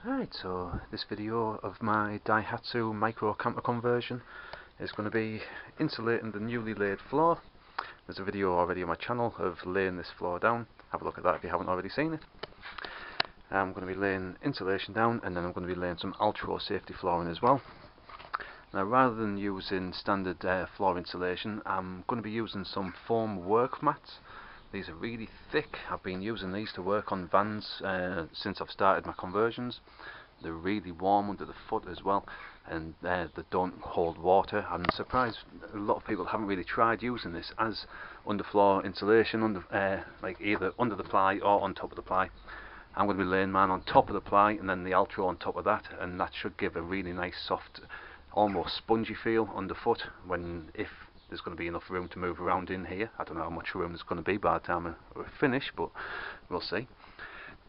Alright, so this video of my Daihatsu micro camper conversion is going to be insulating the newly laid floor. There's a video already on my channel of laying this floor down. Have a look at that if you haven't already seen it. I'm going to be laying insulation down, and then I'm going to be laying some Altro safety flooring as well. Now, rather than using standard floor insulation, I'm going to be using some foam work mats. These are really thick. I've been using these to work on vans since I've started my conversions. They're really warm under the foot as well, and they don't hold water. I'm surprised a lot of people haven't really tried using this as underfloor insulation, like either under the ply or on top of the ply. I'm going to be laying mine on top of the ply and then the Altro on top of that, and that should give a really nice soft, almost spongy feel underfoot if there's going to be enough room to move around in here. I don't know how much room there's going to be by the time we finish, but we'll see.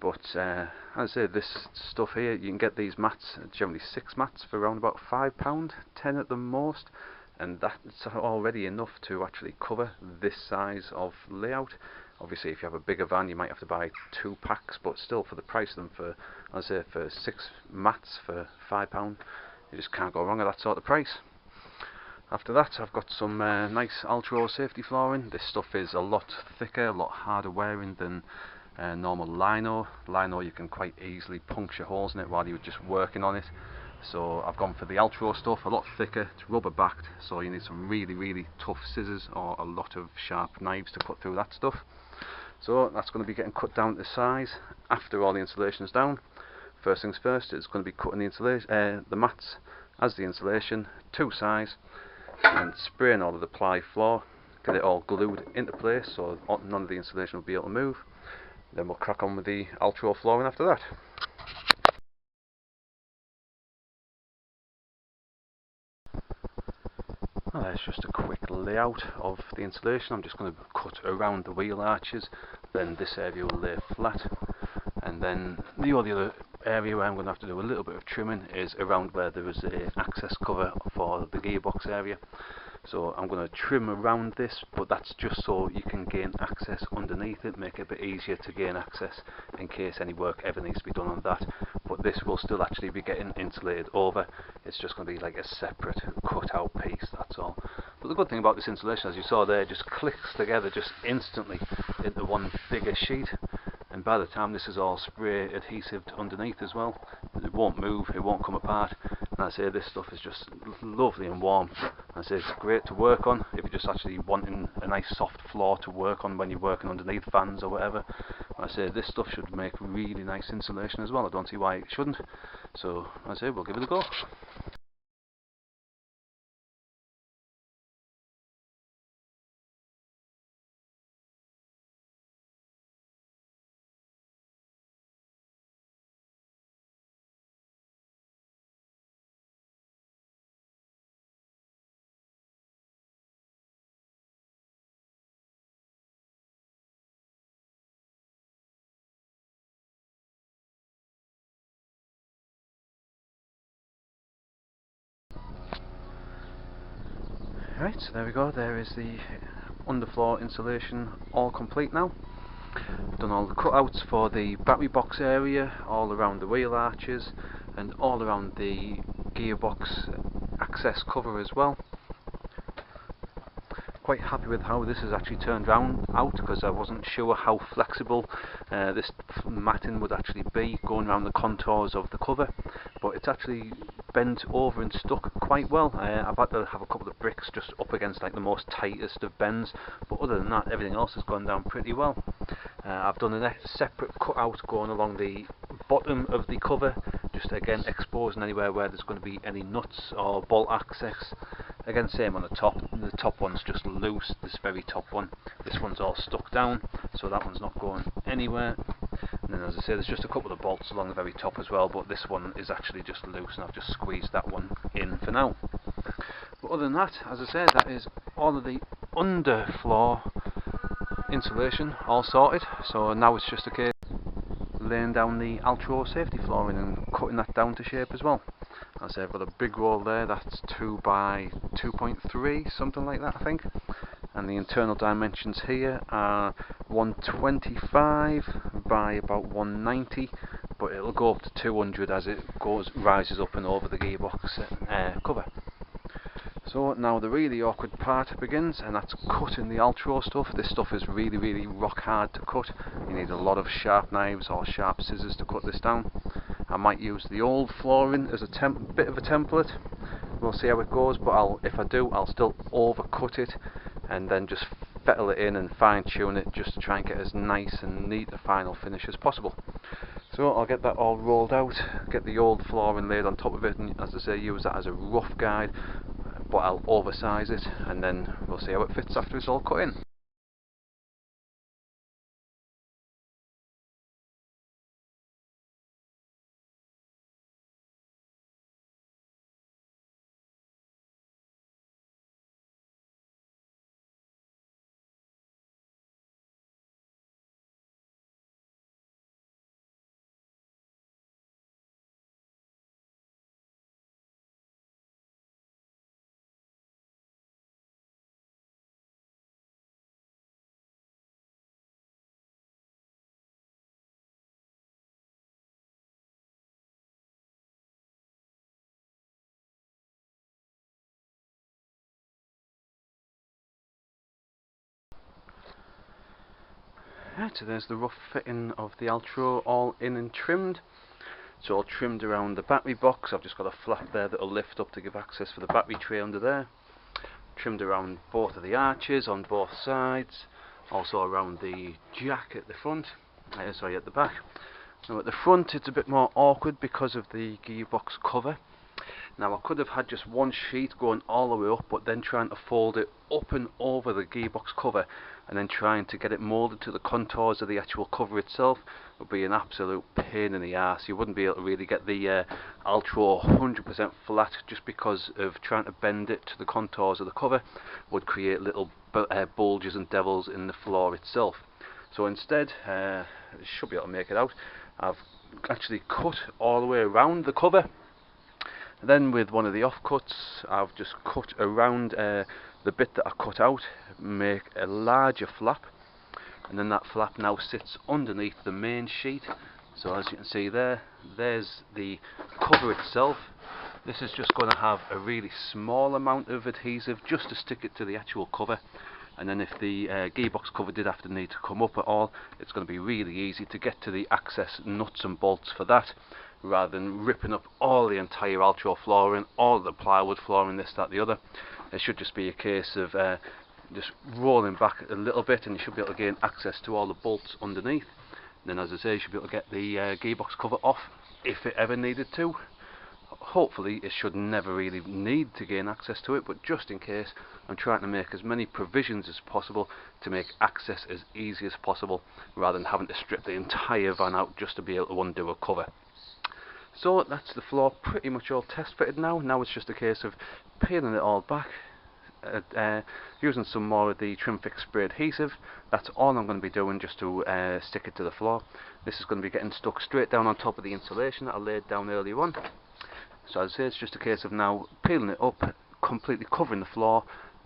But as I say, this stuff here, you can get these mats, generally 6 mats for around about £5, 10 at the most, and that's already enough to actually cover this size of layout. Obviously, if you have a bigger van, you might have to buy 2 packs, but still, for the price of them, for 6 mats for £5, you just can't go wrong at that sort of price. After that, I've got some nice Altro safety flooring. This stuff is a lot thicker, a lot harder wearing than normal lino. Lino, you can quite easily puncture holes in it while you're just working on it. So I've gone for the Altro stuff, a lot thicker, it's rubber backed, so you need some really tough scissors or a lot of sharp knives to cut through that stuff. So that's going to be getting cut down to size after all the insulation is down. First things first, it's going to be cutting the mats as the insulation to size, and spraying all of the ply floor, get it all glued into place so none of the insulation will be able to move. Then we'll crack on with the Altro flooring after that. Well, there's just a quick layout of the insulation. I'm just going to cut around the wheel arches, then this area will lay flat, and then the other area where I'm going to have to do a little bit of trimming is around where there is an access cover for the gearbox area. So I'm going to trim around this, but that's just so you can gain access underneath it, make it a bit easier to gain access in case any work ever needs to be done on that. But this will still actually be getting insulated over. It's just going to be like a separate cut out piece, that's all. But the good thing about this insulation, as you saw there, just clicks together just instantly into one bigger sheet. And by the time this is all spray adhesive underneath as well, it won't move, it won't come apart. And I say this stuff is just lovely and warm. I say it's great to work on if you're just actually wanting a nice soft floor to work on when you're working underneath fans or whatever. I say this stuff should make really nice insulation as well. I don't see why it shouldn't. So I say we'll give it a go. Right, so there we go, there is the underfloor insulation all complete now. I've done all the cutouts for the battery box area, all around the wheel arches and all around the gearbox access cover as well. Quite happy with how this has actually turned out, because I wasn't sure how flexible this matting would actually be going around the contours of the cover, but it's actually bent over and stuck quite well. I've had to have a couple of bricks just up against like the most tightest of bends, but other than that everything else has gone down pretty well. I've done a separate cutout going along the bottom of the cover, just again exposing anywhere where there's going to be any nuts or bolt access. Again, same on the top. The top one's just loose, this very top one. This one's all stuck down, so that one's not going anywhere. And then, as I say, there's just a couple of bolts along the very top as well, but this one is actually just loose, and I've just squeezed that one in for now. But other than that, as I say, that is all of the underfloor insulation all sorted. So now it's just a case of laying down the Altro safety flooring and cutting that down to shape as well. As I say, I've got a big roll there, that's 2 by 2.3, something like that I think. And the internal dimensions here are 125 by about 190 but it'll go up to 200 as it rises up and over the gearbox cover. So now the really awkward part begins, and that's cutting the Altro stuff. This stuff is really rock hard to cut. You need a lot of sharp knives or sharp scissors to cut this down. I might use the old flooring as a bit of a template. We'll see how it goes, but if I do, I'll still overcut it and then just fettle it in and fine tune it just to try and get as nice and neat a final finish as possible. So I'll get that all rolled out, get the old flooring laid on top of it, and as I say, use that as a rough guide, but I'll oversize it and then we'll see how it fits after it's all cut in. Right, so there's the rough fitting of the Altro all in and trimmed. It's all trimmed around the battery box. I've just got a flap there that'll lift up to give access for the battery tray under there. Trimmed around both of the arches on both sides, also around the jack at the front, sorry, at the back. Now at the front it's a bit more awkward because of the gearbox cover. Now I could have had just one sheet going all the way up, but then trying to fold it up and over the gearbox cover and then trying to get it moulded to the contours of the actual cover itself would be an absolute pain in the arse. You wouldn't be able to really get the Altro 100% flat just because of trying to bend it to the contours of the cover would create little bulges and devils in the floor itself. So instead, should be able to make it out, I've actually cut all the way around the cover. Then with one of the offcuts, I've just cut around the bit that I cut out, make a larger flap, and then that flap now sits underneath the main sheet. So as you can see there, there's the cover itself. This is just going to have a really small amount of adhesive just to stick it to the actual cover, and then if the gearbox cover did have to need to come up at all, it's going to be really easy to get to the access nuts and bolts for that, rather than ripping up all the entire Altro flooring, all the plywood flooring, this, that, the other. It should just be a case of just rolling back a little bit and you should be able to gain access to all the bolts underneath. And then as I say, you should be able to get the gearbox cover off if it ever needed to. Hopefully it should never really need to gain access to it, but just in case, I'm trying to make as many provisions as possible to make access as easy as possible, rather than having to strip the entire van out just to be able to undo a cover. So that's the floor pretty much all test fitted now. Now it's just a case of peeling it all back, using some more of the trim fix spray adhesive. That's all I'm going to be doing just to stick it to the floor. This is going to be getting stuck straight down on top of the insulation that I laid down earlier on. So as I say, it's just a case of now peeling it up, completely covering the floor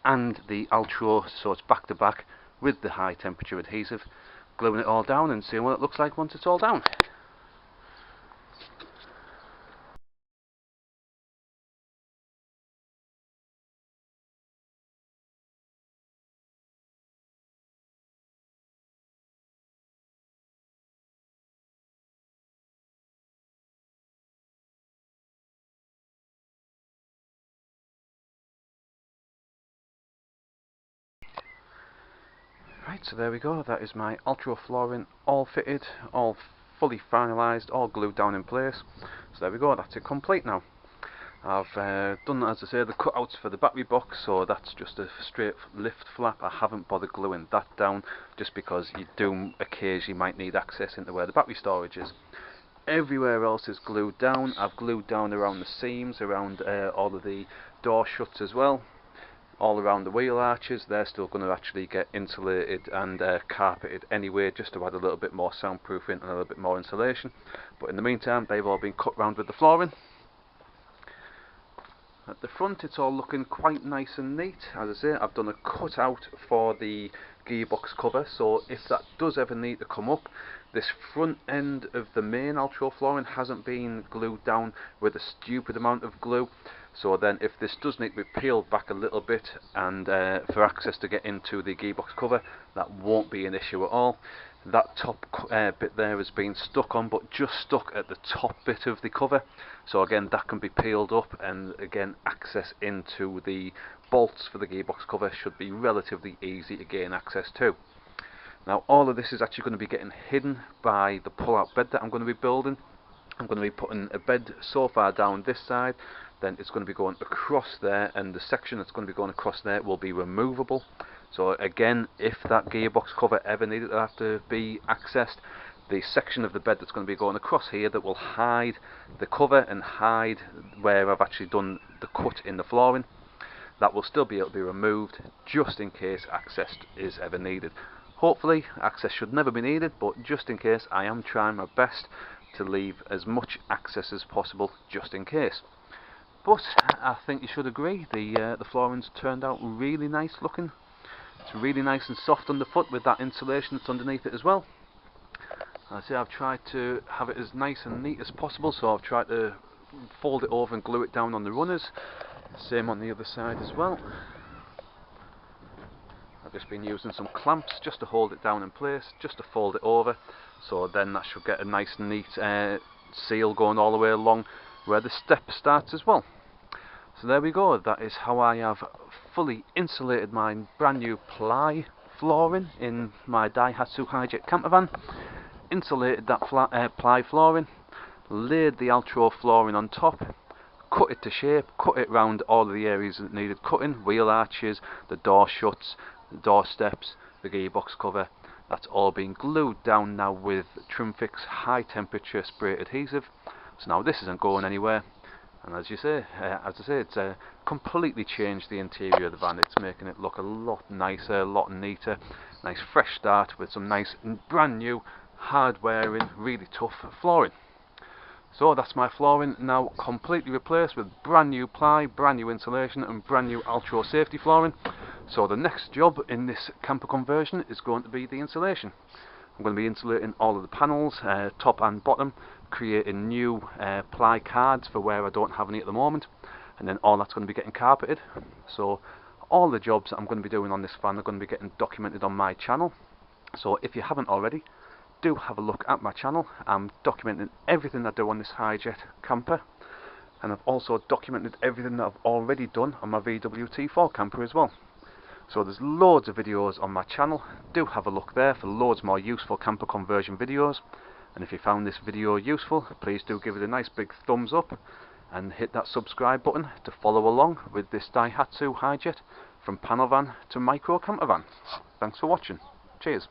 and the Altro so it's back to back with the high temperature adhesive, gluing it all down and seeing what it looks like once it's all down. Right, so there we go, that is my Altro flooring all fitted, all fully finalised, all glued down in place. So there we go, that's it complete now. I've done, as I say, the cutouts for the battery box, so that's just a straight lift flap. I haven't bothered gluing that down, just because you do occasionally might need access into where the battery storage is. Everywhere else is glued down. I've glued down around the seams, around all of the door shuts as well. All around the wheel arches, they're still going to actually get insulated and carpeted anyway, just to add a little bit more soundproofing and a little bit more insulation. But in the meantime, they've all been cut round with the flooring. At the front it's all looking quite nice and neat. As I say, I've done a cutout for the gearbox cover, so if that does ever need to come up, This front end of the main Altro flooring hasn't been glued down with a stupid amount of glue, so then if this does need to be peeled back a little bit and for access to get into the gearbox cover, that won't be an issue at all. That top bit there has been stuck on, but just stuck at the top bit of the cover, so again that can be peeled up, and again access into the bolts for the gearbox cover should be relatively easy to gain access to. Now all of this is actually going to be getting hidden by the pull-out bed that I'm going to be building. I'm going to be putting a bed so far down this side, then it's going to be going across there, and the section that's going to be going across there will be removable. So again, if that gearbox cover ever needed to have to be accessed, the section of the bed that's going to be going across here that will hide the cover and hide where I've actually done the cut in the flooring, that will still be able to be removed just in case access is ever needed. Hopefully access should never be needed, but just in case, I am trying my best to leave as much access as possible just in case. But I think you should agree, the flooring's turned out really nice looking. It's really nice and soft underfoot with that insulation that's underneath it as well. I say I've tried to have it as nice and neat as possible, so I've tried to fold it over and glue it down on the runners. Same on the other side as well. I've just been using some clamps just to hold it down in place, just to fold it over, so then that should get a nice neat seal going all the way along where the step starts as well. So there we go, that is how I have fully insulated my brand new ply flooring in my Daihatsu Hijet campervan. Insulated that ply flooring, laid the Altro flooring on top, cut it to shape, cut it round all of the areas that needed cutting, wheel arches, the door shuts, the door steps, the gearbox cover. That's all been glued down now with Trimfix high temperature spray adhesive. So now this isn't going anywhere. And as I say, it's completely changed the interior of the van. It's making it look a lot nicer, a lot neater. Nice fresh start with some nice brand new, hard wearing, really tough flooring. So that's my flooring now completely replaced with brand new ply, brand new insulation and brand new Altro safety flooring. So the next job in this camper conversion is going to be the insulation. I'm going to be insulating all of the panels, top and bottom, creating new ply cards for where I don't have any at the moment, and then all that's going to be getting carpeted. So all the jobs that I'm going to be doing on this van are going to be getting documented on my channel. So if you haven't already, do have a look at my channel. I'm documenting everything I do on this Hijet camper, and I've also documented everything that I've already done on my VW T4 camper as well. So there's loads of videos on my channel. Do have a look there for loads more useful camper conversion videos. And if you found this video useful, please do give it a nice big thumbs up and hit that subscribe button to follow along with this Daihatsu Hijet from panel van to micro camper van. Thanks for watching. Cheers.